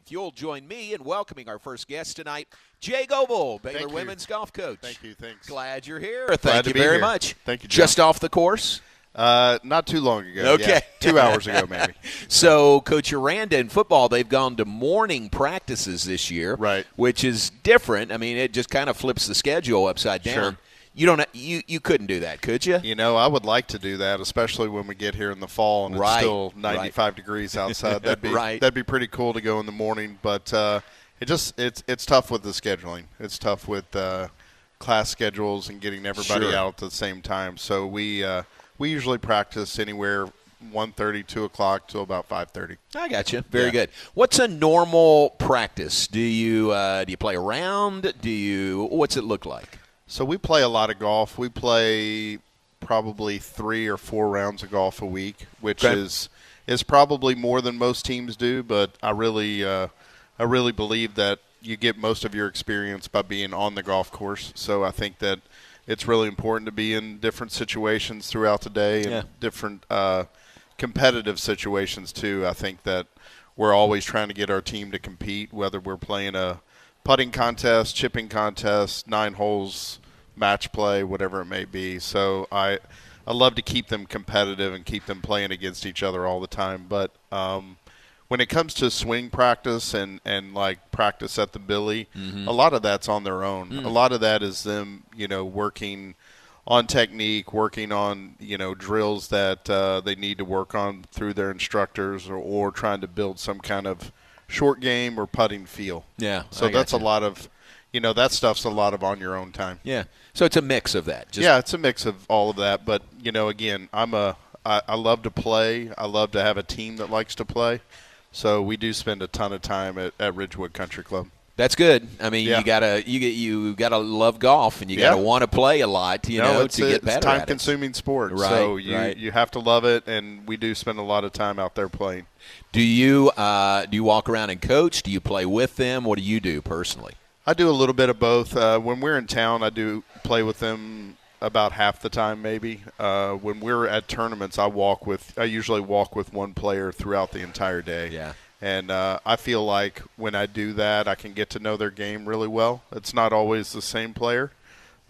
If you'll join me in welcoming our first guest tonight, Jay Goble, Baylor women's golf coach. Thank you. Thanks. Glad you're here. Thank you very much. Thank you, John. Just off the course? Not too long ago. Okay. Yeah, 2 hours ago, maybe. So, Coach Aranda, in football, they've gone to morning practices this year, right? Which is different. I mean, it just kind of flips the schedule upside down. Sure. You couldn't do that, could you? You know, I would like to do that, especially when we get here in the fall and it's still 95 degrees outside. That'd be pretty cool to go in the morning, but it's tough with the scheduling. It's tough with class schedules and getting everybody out at the same time. So we usually practice anywhere 1:30, 2 o'clock till about 5:30. I got you. Very good. What's a normal practice? Do you play around? What's it look like? So we play a lot of golf. We play probably 3 or 4 rounds of golf a week, which is probably more than most teams do. But I really believe that you get most of your experience by being on the golf course. So I think that it's really important to be in different situations throughout the day and different competitive situations too. I think that we're always trying to get our team to compete, whether we're playing a putting contest, chipping contest, 9 holes, match play, whatever it may be. So I love to keep them competitive and keep them playing against each other all the time. But when it comes to swing practice and like practice at the Billy, a lot of that's on their own. A lot of that is them, working on technique, working on, drills that they need to work on through their instructors or trying to build some kind of short game or putting feel. Yeah. So that's a lot of, that stuff's a lot of on your own time. Yeah. So it's a mix of that. It's a mix of all of that. But, again, I love to play. I love to have a team that likes to play. So we do spend a ton of time at Ridgewood Country Club. That's good. I mean, you gotta love golf, and you gotta want to play a lot, to get better at it. It's time-consuming sport, right, so you have to love it, and we do spend a lot of time out there playing. Do you walk around and coach? Do you play with them? What do you do personally? I do a little bit of both. When we're in town, I do play with them about half the time, maybe. When we're at tournaments, I usually walk with one player throughout the entire day. Yeah. And I feel like when I do that, I can get to know their game really well. It's not always the same player,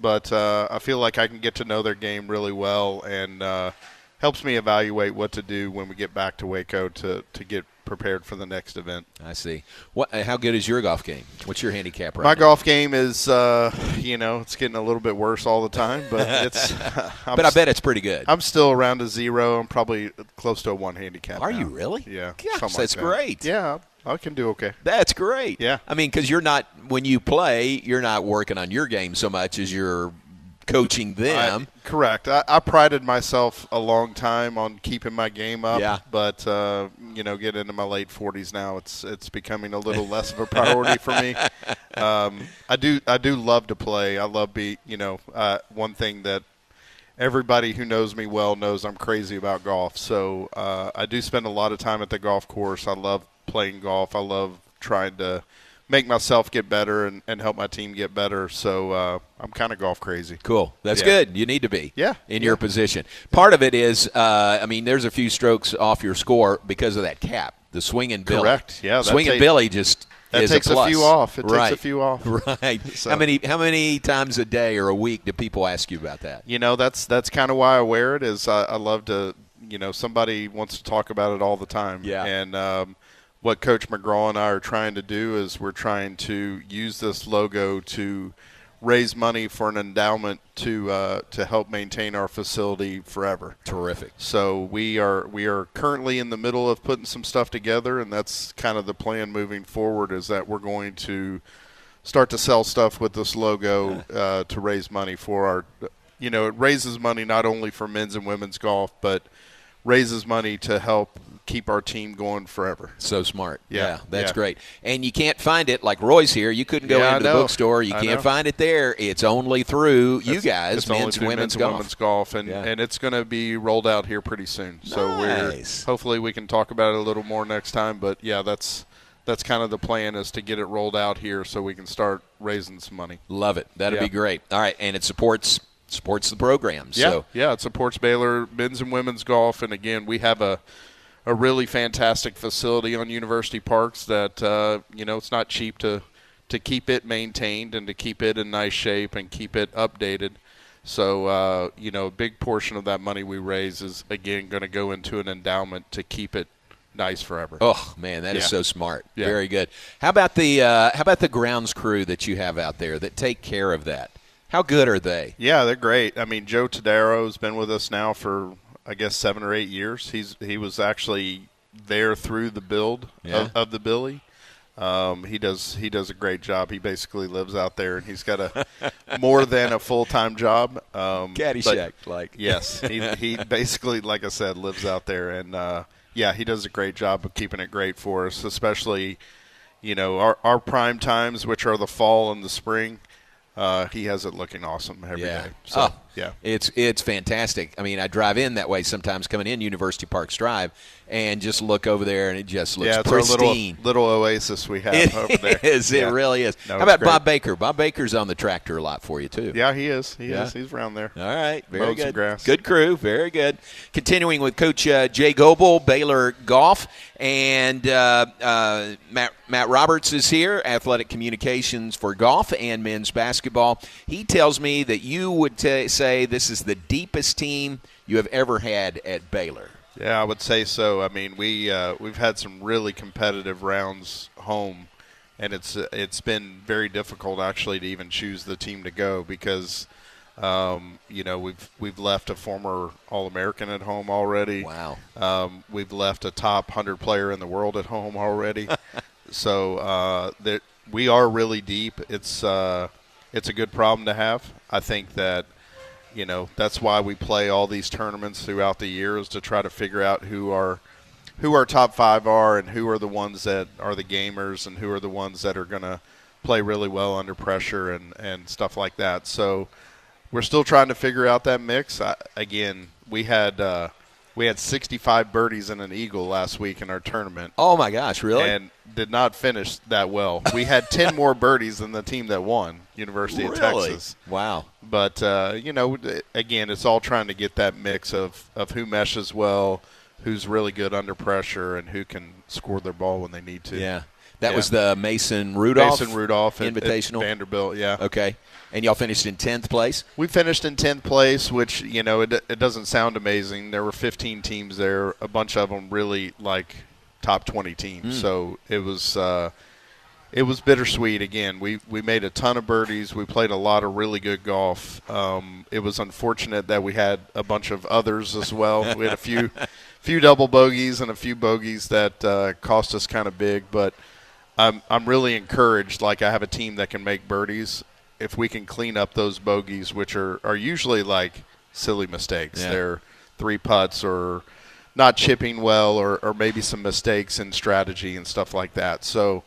but I feel like I can get to know their game really well, and helps me evaluate what to do when we get back to Waco to get prepared for the next event. I see. How good is your golf game? What's your handicap right now? My golf game is, it's getting a little bit worse all the time, but it's. But I bet it's pretty good. I'm still around a 0. I'm probably close to a 1 handicap. Are now. you really? Yeah. Gosh, that's great. Yeah, I can do okay. That's great. Yeah. I mean, because when you play, you're not working on your game so much as you're coaching them. Correct. I prided myself a long time on keeping my game up. Yeah. But getting into my late 40s now, it's becoming a little less of a priority for me. I do love to play. I love one thing that everybody who knows me well knows I'm crazy about golf. So I do spend a lot of time at the golf course. I love playing golf. I love trying to make myself get better and help my team get better. So I'm kind of golf crazy. Cool. That's good. You need to be in your position. Part of it is, there's a few strokes off your score because of that cap, the swinging Billy. Correct. Yeah. Swinging Billy just that is takes a plus. a few off. It takes a few off. Right. So. How many times a day or a week do people ask you about that? That's kind of why I wear it. Is I love to. Somebody wants to talk about it all the time. Yeah. And what Coach McGraw and I are trying to do is we're trying to use this logo to raise money for an endowment to help maintain our facility forever. Terrific. So we are currently in the middle of putting some stuff together, and that's kind of the plan moving forward, is that we're going to start to sell stuff with this logo to raise money for our it raises money not only for men's and women's golf, but raises money to help keep our team going forever. So smart. Yeah, that's great. And you can't find it, like Roy's here. You couldn't go into the bookstore. You can't find it there. It's only through you guys, it's men's and women's golf. And it's going to be rolled out here pretty soon. Nice. So hopefully we can talk about it a little more next time. But, that's kind of the plan, is to get it rolled out here so we can start raising some money. Love it. That'd be great. All right, and it supports the program. It supports Baylor men's and women's golf. And, again, we have a really fantastic facility on University Parks that it's not cheap to keep it maintained and to keep it in nice shape and keep it updated. So a big portion of that money we raise is again going to go into an endowment to keep it nice forever. Oh man, that is so smart. Yeah. Very good. How about the grounds crew that you have out there that take care of that? How good are they? Yeah, they're great. I mean, Joe Tadaro has been with us now for I guess 7 or 8 years. He was actually there through the build of the Billy. He does a great job. He basically lives out there, and he's got a more than a full-time job. Caddyshack, yes, he basically, like I said, lives out there, and he does a great job of keeping it great for us, especially our prime times, which are the fall and the spring. He has it looking awesome every day. So, it's fantastic. I mean, I drive in that way sometimes coming in University Parks Drive and just look over there, and it just looks pristine. Our little oasis we have over there. It really is. No, how about great. Bob Baker? Bob Baker's on the tractor a lot for you, too. Yeah, he is. He is. He's around there. All right. Very Mowed good. Some grass. Good crew. Very good. Continuing with Coach Jay Goble, Baylor Golf, and Matt Roberts is here, Athletic Communications for Golf and Men's Basketball. He tells me that you would say this is the deepest team you have ever had at Baylor. Yeah, I would say so. I mean, we've had some really competitive rounds home, and it's been very difficult actually to even choose the team to go because we've left a former All-American at home already. Wow. We've left a top 100 player in the world at home already. So we are really deep. It's a good problem to have. I think that that's why we play all these tournaments throughout the year, is to try to figure out who our top 5 are and who are the ones that are the gamers and who are the ones that are going to play really well under pressure and stuff like that. So we're still trying to figure out that mix. We had 65 birdies and an eagle last week in our tournament. Oh, my gosh, really? And did not finish that well. We had 10 more birdies than the team that won, University of Texas. Wow. But, again, it's all trying to get that mix of who meshes well, who's really good under pressure, and who can score their ball when they need to. Yeah. That was the Mason Rudolph Invitational? At Vanderbilt, yeah. Okay. And y'all finished in 10th place? We finished in 10th place, which, it doesn't sound amazing. There were 15 teams there, a bunch of them really top 20 teams. So it was bittersweet. Again, we made a ton of birdies. We played a lot of really good golf. It was unfortunate that we had a bunch of others as well. We had a few double bogeys and a few bogeys that cost us kind of big, but I'm really encouraged. I have a team that can make birdies. If we can clean up those bogeys, which are usually silly mistakes. Yeah. They're 3 putts or not chipping well or maybe some mistakes in strategy and stuff like that. So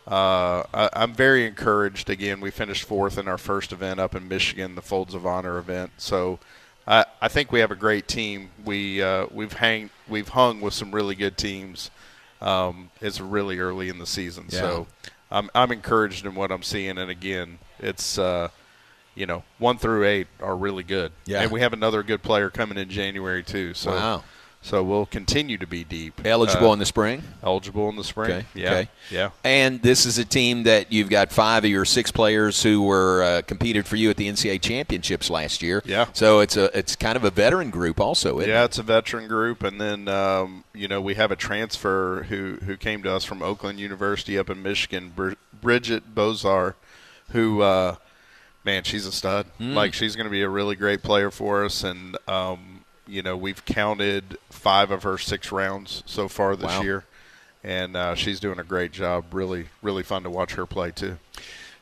I'm very encouraged. Again, we finished 4th in our first event up in Michigan, the Folds of Honor event. So I think we have a great team. We've hung with some really good teams. It's really early in the season. Yeah. So I'm encouraged in what I'm seeing. And, again, it's 1 through 8 are really good. Yeah. And we have another good player coming in January too. So, wow. So we'll continue to be deep. Eligible in the spring? Eligible in the spring. Okay. Yeah. Okay. Yeah. And this is a team that you've got 5 of your 6 players who were competed for you at the NCAA championships last year. Yeah. So it's kind of a veteran group also, isn't it? Yeah, it's a veteran group. And then, we have a transfer who came to us from Oakland University up in Michigan, Bridget Bozar, who she's a stud. She's going to be a really great player for us. And, we've counted 5 of her 6 rounds so far this year. And she's doing a great job. Really, really fun to watch her play, too.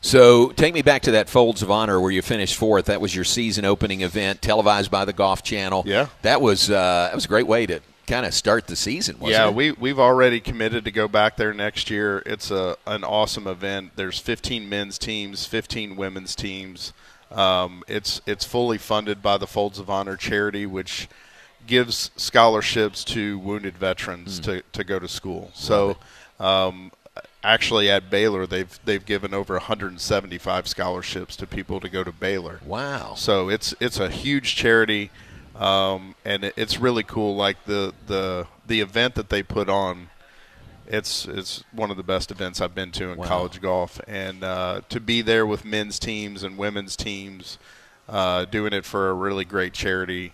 So take me back to that Folds of Honor where you finished 4th. That was your season opening event, televised by the Golf Channel. Yeah. That was a great way to kind of start the season, wasn't it? Yeah, we've already committed to go back there next year. It's an awesome event. There's 15 men's teams, 15 women's teams. It's fully funded by the Folds of Honor charity, which gives scholarships to wounded veterans to go to school. So actually at Baylor, they've given over 175 scholarships to people to go to Baylor. Wow. So it's a huge charity. And it's really cool. Like the event that they put on, it's one of the best events I've been to in college golf. And to be there with men's teams and women's teams, doing it for a really great charity,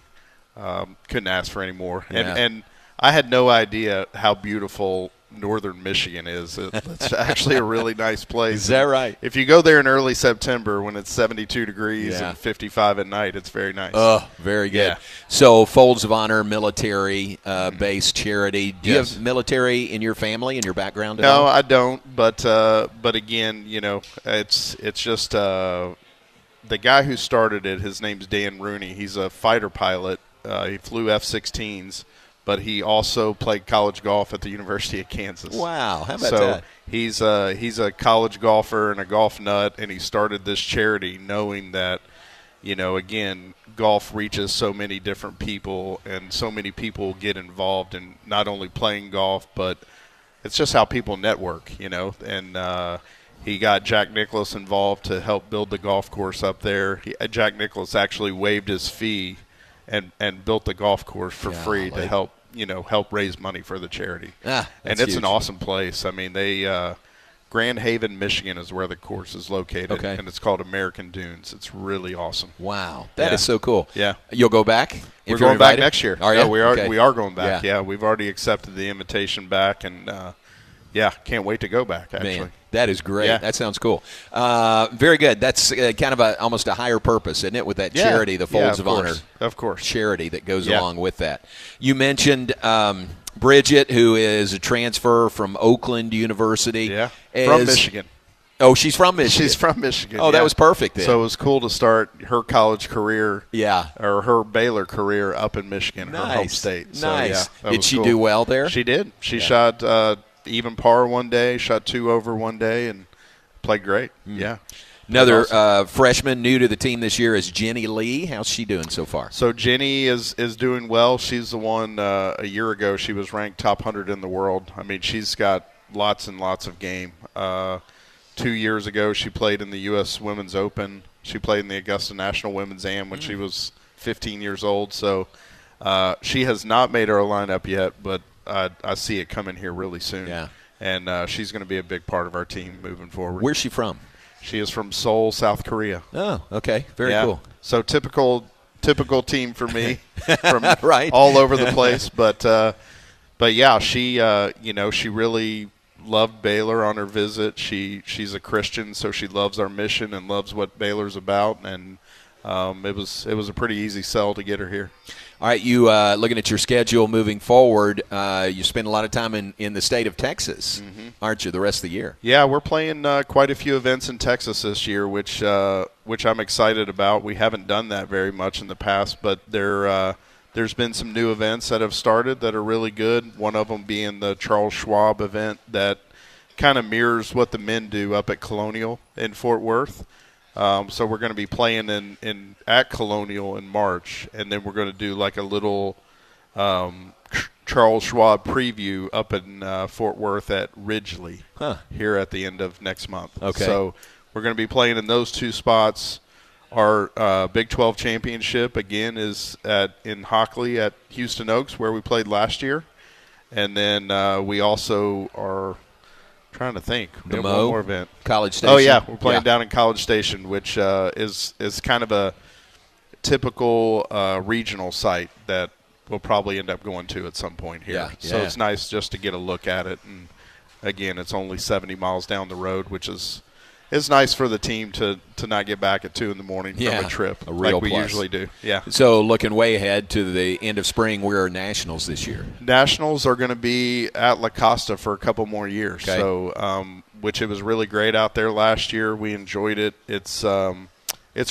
couldn't ask for any more. And I had no idea how beautiful northern Michigan is. It's actually a really nice place. Is that right? If you go there in early September when it's 72 degrees and 55 at night, it's very nice. Oh, very good. Yeah. So Folds of Honor, military-based charity. Do you have military in your family, in your background at all? No, I don't. But again, it's just the guy who started it, his name's Dan Rooney. He's a fighter pilot. He flew F-16s. But he also played college golf at the University of Kansas. Wow, how about that? He's a college golfer and a golf nut, and he started this charity knowing that, again, golf reaches so many different people, and so many people get involved in not only playing golf, but it's just how people network, And he got Jack Nicklaus involved to help build the golf course up there. Jack Nicklaus actually waived his fee and built the golf course for free to help raise money for the charity. And it's huge. An awesome place. I mean, they Grand Haven, Michigan is where the course is located, and it's called American Dunes. It's really awesome. Wow, that is so cool. Yeah. You'll go back? We're going back next year. Are you? We are going back. Yeah. We've already accepted the invitation back, and can't wait to go back, actually. Man, that is great. Yeah. That sounds cool. Very good. That's kind of almost a higher purpose, isn't it, with that charity, the Folds of Honor charity that goes along with that. You mentioned Bridget, who is a transfer from Oakland University. Yeah, from Michigan. Oh, she's from Michigan. She's from Michigan. Oh, that was perfect then. So it was cool to start her college career, or her Baylor career up in Michigan, her home state. So, nice. Did she do well there? She did. She shot even par one day, shot 2 over one day, and played great. Yeah. Another freshman new to the team this year is Jenny Lee. How's she doing so far? So Jenny is doing well. She's the one a year ago she was ranked top 100 in the world. I mean, she's got lots and lots of game. 2 years ago she played in the U.S. Women's Open. She played in the Augusta National Women's Am when she was 15 years old. So she has not made our lineup yet, but I see it coming here really soon. Yeah. And she's going to be a big part of our team moving forward. Where's she from? She is from Seoul, South Korea. Oh, okay. Very cool. So typical team for me from right. all over the place. But yeah, she she really loved Baylor on her visit. She's a Christian, so she loves our mission and loves what Baylor's about. And it was a pretty easy sell to get her here. All right, you looking at your schedule moving forward, you spend a lot of time in the state of Texas, aren't you, the rest of the year? Yeah, we're playing quite a few events in Texas this year, which I'm excited about. We haven't done that very much in the past, but there's been some new events that have started that are really good, one of them being the Charles Schwab event that kind of mirrors what the men do up at Colonial in Fort Worth. So we're going to be playing at Colonial in March, and then we're going to do like a little Charles Schwab preview up in Fort Worth at Ridgely here at the end of next month. Okay. So we're going to be playing in those two spots. Our Big 12 championship, again, is in Hockley at Houston Oaks, where we played last year. And then we also are – trying to think. The one more event. College Station. Oh, yeah. We're playing down in College Station, which is kind of a typical regional site that we'll probably end up going to at some point here. So it's nice just to get a look at it. And, again, it's only 70 miles down the road, which is nice for the team to not get back at 2 in the morning from a trip real like we plus. usually do. Yeah. So looking way ahead to the end of spring, where are Nationals this year? Nationals are going to be at La Costa for a couple more years. Okay. So, which it was really great out there last year. We enjoyed it. It's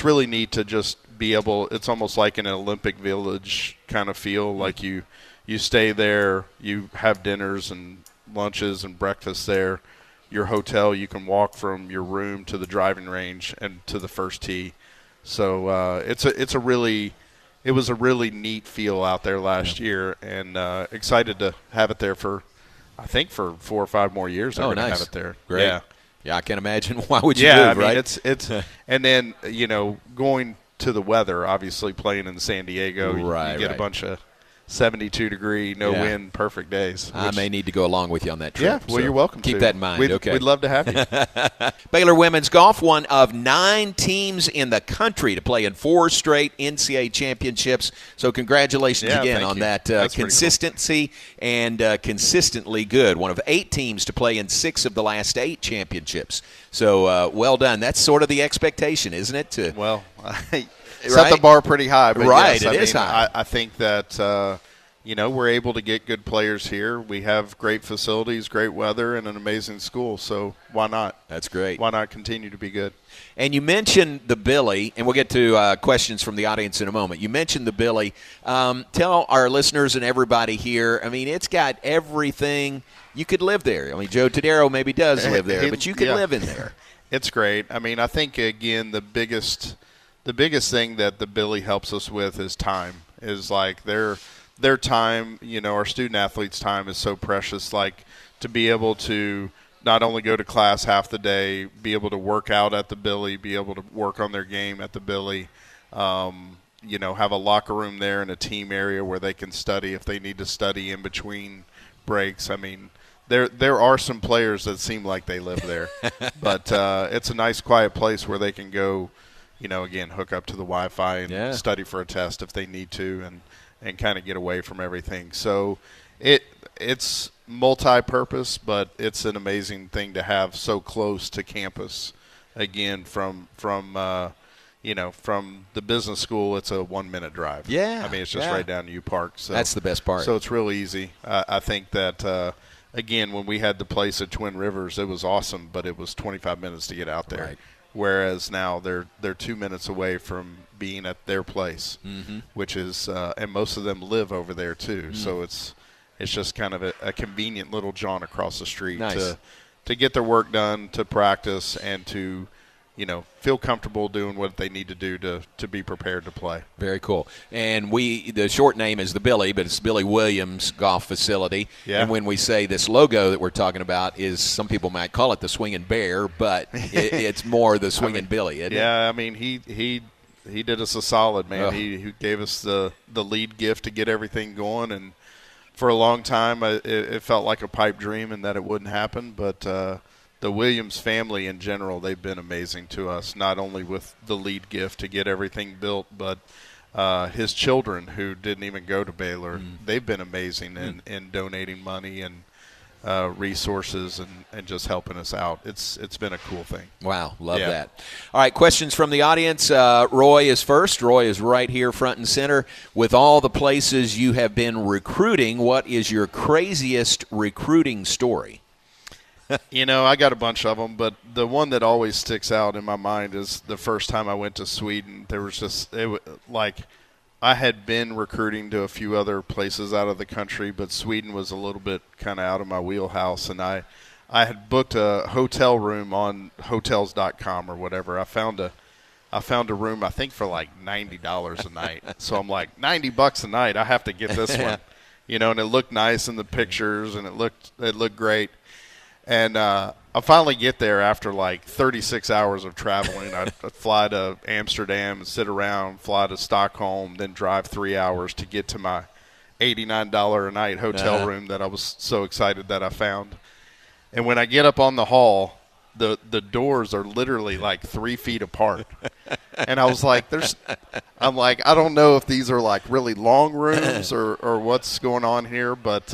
really neat to just be able. It's almost like an Olympic Village kind of feel. Like you stay there, you have dinners and lunches and breakfast there. Your hotel, you can walk from your room to the driving range and to the first tee. So it was a really neat feel out there last year, and excited to have it there for 4 or 5 more years. Oh, nice. Have it there. Great. Yeah, I can imagine. Why would you move, right? It's and then going to the weather. Obviously, playing in San Diego, you get a bunch of 72-degree, no wind, perfect days. I may need to go along with you on that trip. Yeah, well, so you're welcome. Keep that in mind. We'd love to have you. Baylor women's golf, one of 9 teams in the country to play in 4 straight NCAA championships. So congratulations again on that consistency and consistently good. One of 8 teams to play in 6 of the last 8 championships. So well done. That's sort of the expectation, isn't it? Set the bar pretty high. But right, yes, it is high. I think that we're able to get good players here. We have great facilities, great weather, and an amazing school. So why not? That's great. Why not continue to be good? And you mentioned the Billy, and we'll get to questions from the audience in a moment. You mentioned the Billy. Tell our listeners and everybody here, I mean, it's got everything. You could live there. I mean, Joe Tadero maybe does live there, but you could live in there. It's great. I mean, I think, again, the biggest thing that the Billy helps us with is time. Is like their time, our student athletes' time is so precious. Like to be able to not only go to class half the day, be able to work out at the Billy, be able to work on their game at the Billy, have a locker room there and a team area where they can study if they need to study in between breaks. I mean, there are some players that seem like they live there, but it's a nice, quiet place where they can go, again, hook up to the Wi-Fi and study for a test if they need to and kind of get away from everything. So it's multi-purpose, but it's an amazing thing to have so close to campus. Again, from the business school, it's a 1-minute drive. Yeah. I mean, it's just right down to U Park. So that's the best part. So it's real easy. I think that, again, when we had the place at Twin Rivers, it was awesome, but it was 25 minutes to get out there. Right. Whereas now they're 2 minutes away from being at their place, which is and most of them live over there too. So it's just kind of a convenient little jaunt across the street to get their work done, to practice, and to feel comfortable doing what they need to do to be prepared to play. Very cool. And the short name is the Billy, but it's Billy Williams Golf Facility. Yeah. And when we say this logo that we're talking about is, some people might call it the Swinging Bear, but it's more the Swinging Billy, isn't it? Yeah, I mean, he did us a solid, man. Oh. He gave us the lead gift to get everything going, and for a long time it felt like a pipe dream and that it wouldn't happen, but the Williams family in general, they've been amazing to us, not only with the lead gift to get everything built, but his children who didn't even go to Baylor, they've been amazing in donating money and resources and just helping us out. It's been a cool thing. Wow, love that. All right, questions from the audience. Roy is first. Roy is right here front and center. With all the places you have been recruiting, what is your craziest recruiting story? I got a bunch of them, but the one that always sticks out in my mind is the first time I went to Sweden. There was I had been recruiting to a few other places out of the country, but Sweden was a little bit kind of out of my wheelhouse, and I had booked a hotel room on Hotels.com or whatever. I found a room, I think, for like $90 a night. So I'm like, $90 a night, I have to get this one. And it looked nice in the pictures, and it looked great. And I finally get there after like 36 hours of traveling. I fly to Amsterdam and sit around, fly to Stockholm, then drive 3 hours to get to my $89 a night hotel room that I was so excited that I found. And when I get up on the hall, the doors are literally like 3 feet apart. And I was like, I don't know if these are like really long rooms or what's going on here, but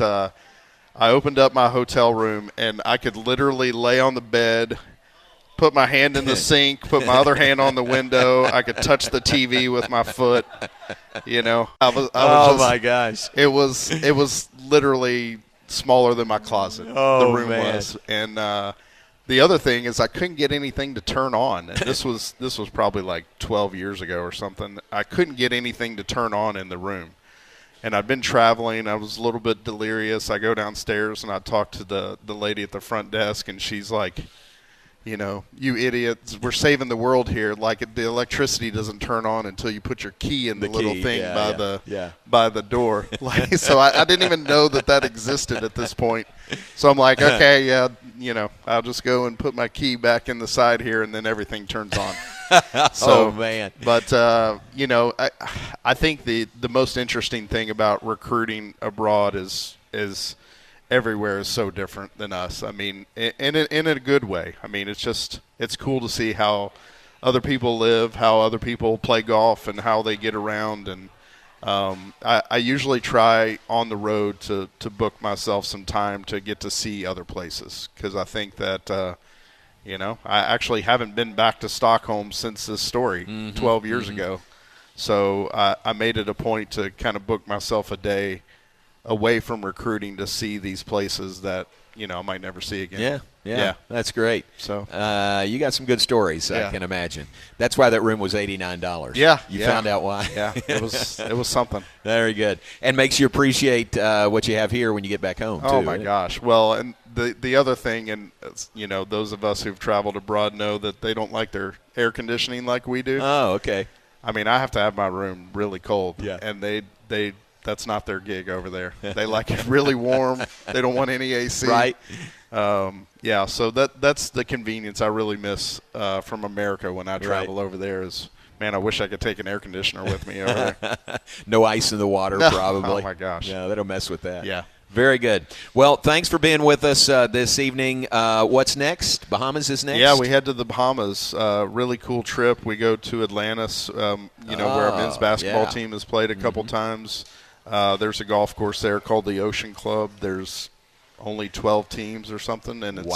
I opened up my hotel room, and I could literally lay on the bed, put my hand in the sink, put my other hand on the window. I could touch the TV with my foot. My gosh! It was literally smaller than my closet. Oh, the room was, and the other thing is I couldn't get anything to turn on. And this was probably like 12 years ago or something. I couldn't get anything to turn on in the room. And I'd been traveling. I was a little bit delirious. I go downstairs, and I talk to the lady at the front desk, and she's like, you idiots, we're saving the world here. Like, the electricity doesn't turn on until you put your key in the little thing by the door. Like, so I didn't even know that existed at this point. So I'm like, okay, I'll just go and put my key back in the side here, and then everything turns on. Oh, man. But, I think the most interesting thing about recruiting abroad is everywhere is so different than us. I mean, in a good way. I mean, it's cool to see how other people live, how other people play golf, and how they get around. And I usually try on the road to book myself some time to get to see other places, because I think that I actually haven't been back to Stockholm since this story 12 years ago. So I made it a point to kind of book myself a day away from recruiting to see these places that I might never see again. Yeah, that's great. So you got some good stories, I can imagine. That's why that room was $89. Yeah, you found out why. Yeah, it was something. Very good, and makes you appreciate what you have here when you get back home. Oh too, my gosh! Well, and the other thing, and those of us who've traveled abroad know that they don't like their air conditioning like we do. Oh, okay. I mean, I have to have my room really cold. Yeah. And they that's not their gig over there. They like it really warm. They don't want any AC. Right. Yeah, so that's the convenience I really miss from America when I travel over there is, man, I wish I could take an air conditioner with me over there. No ice in the water, probably. Oh, my gosh. Yeah, they don't mess with that. Yeah. Very good. Well, thanks for being with us this evening. What's next? Bahamas is next? Yeah, we head to the Bahamas. Really cool trip. We go to Atlantis, where our men's basketball team has played a couple times. There's a golf course there called the Ocean Club. There's only 12 teams or something, and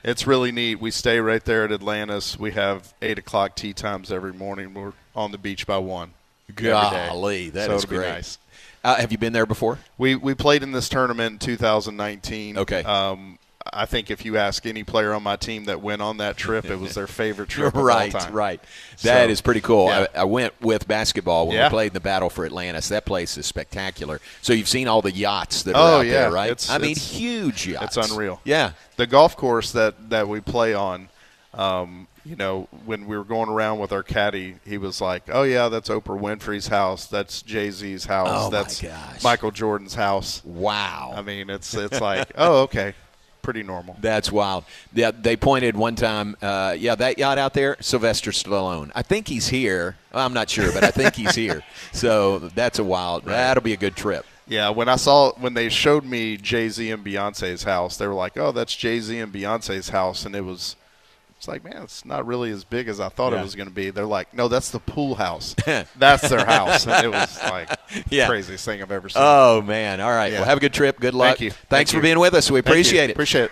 it's really neat. We stay right there at Atlantis. We have 8 o'clock tee times every morning. We're on the beach by 1. Golly, that is great. Be nice. Have you been there before? We played in this tournament in 2019. Okay. I think if you ask any player on my team that went on that trip, it was their favorite trip of all time. Right. That is pretty cool. Yeah. I went with basketball when we played in the Battle for Atlantis. That place is spectacular. So you've seen all the yachts that are out there, right? Huge yachts. It's unreal. Yeah. The golf course that we play on, when we were going around with our caddy, he was like, "Oh yeah, that's Oprah Winfrey's house. That's Jay-Z's house. Oh, that's my gosh. Michael Jordan's house." Wow. I mean, it's like, oh, okay. Pretty normal. That's wild. Yeah, they pointed one time, that yacht out there, Sylvester Stallone. I think he's here. Well, I'm not sure, but I think he's here. So that's that'll be a good trip. Yeah, when they showed me Jay-Z and Beyonce's house, they were like, "Oh, that's Jay-Z and Beyonce's house," and it's like, man, it's not really as big as I thought it was going to be. They're like, "No, that's the pool house. That's their house." And it was like the craziest thing I've ever seen. Oh man! All right. Well, have a good trip. Good luck. Thank you. Thanks for being with us. We appreciate it. Appreciate it.